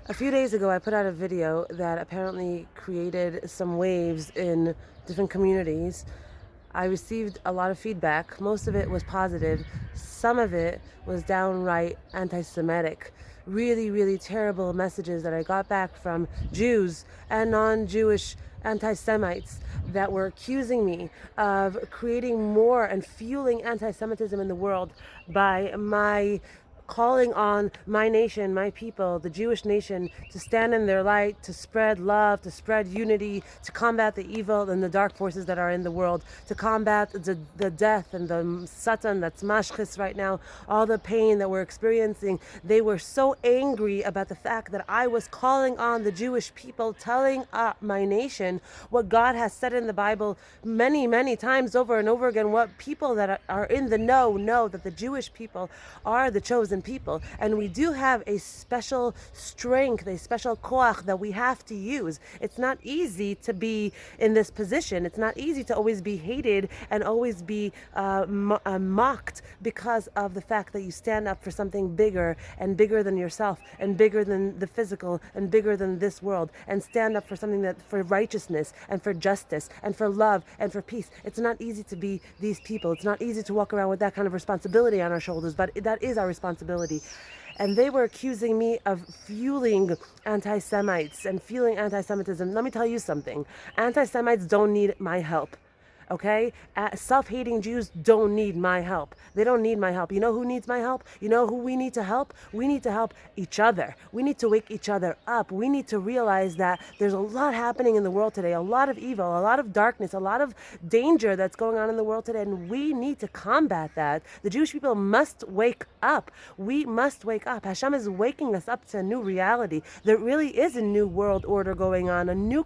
A few days ago, I put out a video that apparently created some waves in different communities. I received a lot of feedback. Most of it was positive. Some of it was downright anti-Semitic. Really, really terrible messages that I got back from Jews and non-Jewish anti-Semites that were accusing me of creating more and fueling anti-Semitism in the world by my calling on my nation, my people, the Jewish nation, to stand in their light, to spread love, to spread unity, to combat the evil and the dark forces that are in the world, to combat the death and the satan that's mashchis right now, all the pain that we're experiencing. They were so angry about the fact that I was calling on the Jewish people, telling my nation what God has said in the Bible many, many times over and over again, what people that are in the know that the Jewish people are the chosen people, and we do have a special strength, a special koach that we have to use. It's not easy to be in this position. It's not easy to always be hated and always be mocked because of the fact that you stand up for something bigger and bigger than yourself and bigger than the physical and bigger than this world, and stand up for something that for righteousness and for justice and for love and for peace. It's not easy to be these people. It's not easy to walk around with that kind of responsibility on our shoulders, but that is our responsibility. And they were accusing me of fueling anti-Semites and fueling anti-Semitism. Let me tell you something. Anti-Semites don't need my help. Okay? Self-hating Jews don't need my help. They don't need my help. You know who needs my help? You know who we need to help? We need to help each other. We need to wake each other up. We need to realize that there's a lot happening in the world today, a lot of evil, a lot of darkness, a lot of danger that's going on in the world today, and we need to combat that. The Jewish people must wake up. We must wake up. Hashem is waking us up to a new reality. There really is a new world order going on, a new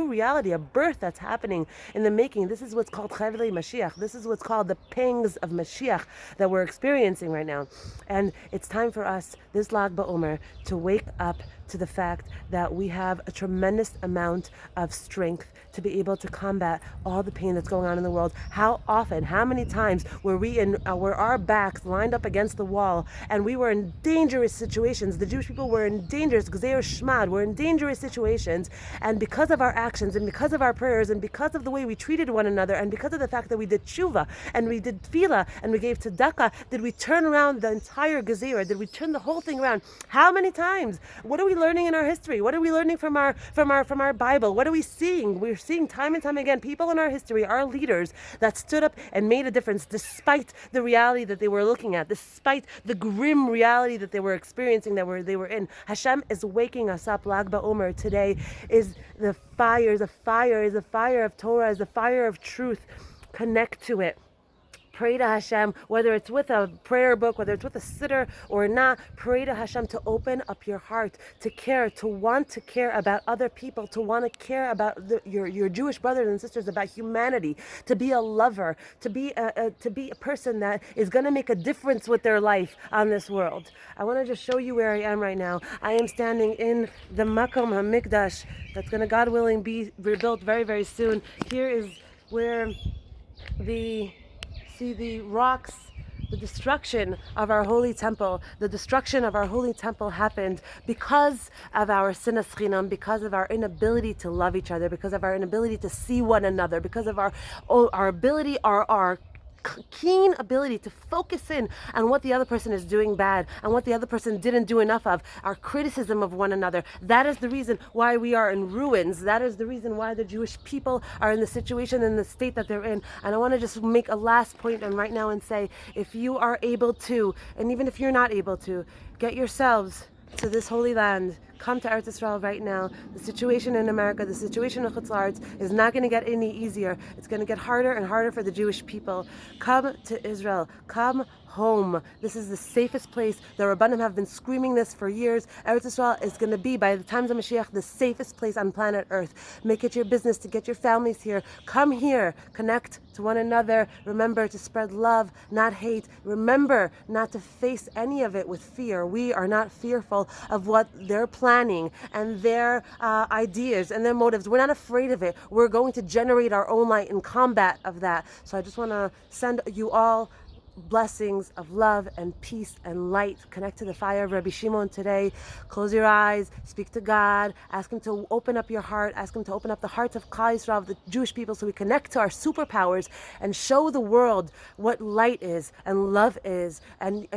reality, a birth that's happening in the making. This is what's called Chavlei Mashiach. This is what's called the pangs of Mashiach that we're experiencing right now. And it's time for us, this Lag BaOmer, to wake up to the fact that we have a tremendous amount of strength to be able to combat all the pain that's going on in the world. How often, how many times were our backs lined up against the wall and we were in dangerous situations? The Jewish people were in dangerous, Gzeir Shmad, we're in dangerous situations, and because of our actions and because of our prayers and because of the way we treated one another and because of the fact that we did tshuva and we did tefillah and we gave tzedakah, did we turn around the entire Gezerah? Did we turn the whole thing around? How many times? What are we learning in our history? What are we learning from our Bible? What are we seeing? We're seeing time and time again people in our history, our leaders, that stood up and made a difference despite the reality that they were looking at, despite the grim reality that they were experiencing, they were in. Hashem is waking us up. Lag BaOmer today is the fire, is the fire of Torah, is the fire of truth. Connect to it. Pray to Hashem, whether it's with a prayer book, whether it's with a sitter or not. Pray to Hashem to open up your heart, to care, to want to care about other people, to want to care about your Jewish brothers and sisters, about humanity, to be a lover, to be a person that is going to make a difference with their life on this world. I want to just show you where I am right now. I am standing in the Makom HaMikdash that's going to, God willing, be rebuilt very, very soon. Here is where the rocks, the destruction of our holy temple. The destruction of our holy temple happened because of our sinas chinam, because of our inability to love each other, because of our inability to see one another, because of our ability, our keen ability to focus in on what the other person is doing bad and what the other person didn't do enough of, our criticism of one another. That is the reason why we are in ruins. That is the reason why the Jewish people are in the situation and the state that they're in. And I want to just make a last point and right now and say, if you are able to, and even if you're not able to, get yourselves to this holy land. Come to Eretz Israel right now. The situation in America, the situation in Chutz La'aretz is not going to get any easier. It's going to get harder and harder for the Jewish people. Come to Israel. Come home. This is the safest place. The Rabbanim have been screaming this for years. Eretz Israel is going to be, by the times of Mashiach, the safest place on planet Earth. Make it your business to get your families here. Come here. Connect to one another. Remember to spread love, not hate. Remember not to face any of it with fear. We are not fearful of what they're planning and their ideas and their motives. We're not afraid of it. We're going to generate our own light in combat of that. So I just want to send you all blessings of love and peace and light. Connect to the fire of Rabbi Shimon today. Close your eyes, speak to God, ask Him to open up your heart, ask Him to open up the hearts of Klal Yisrael, of the Jewish people, so we connect to our superpowers and show the world what light is and love is, and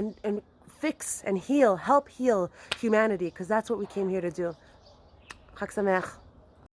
fix and heal, help heal humanity, because that's what we came here to do. Chag Sameach.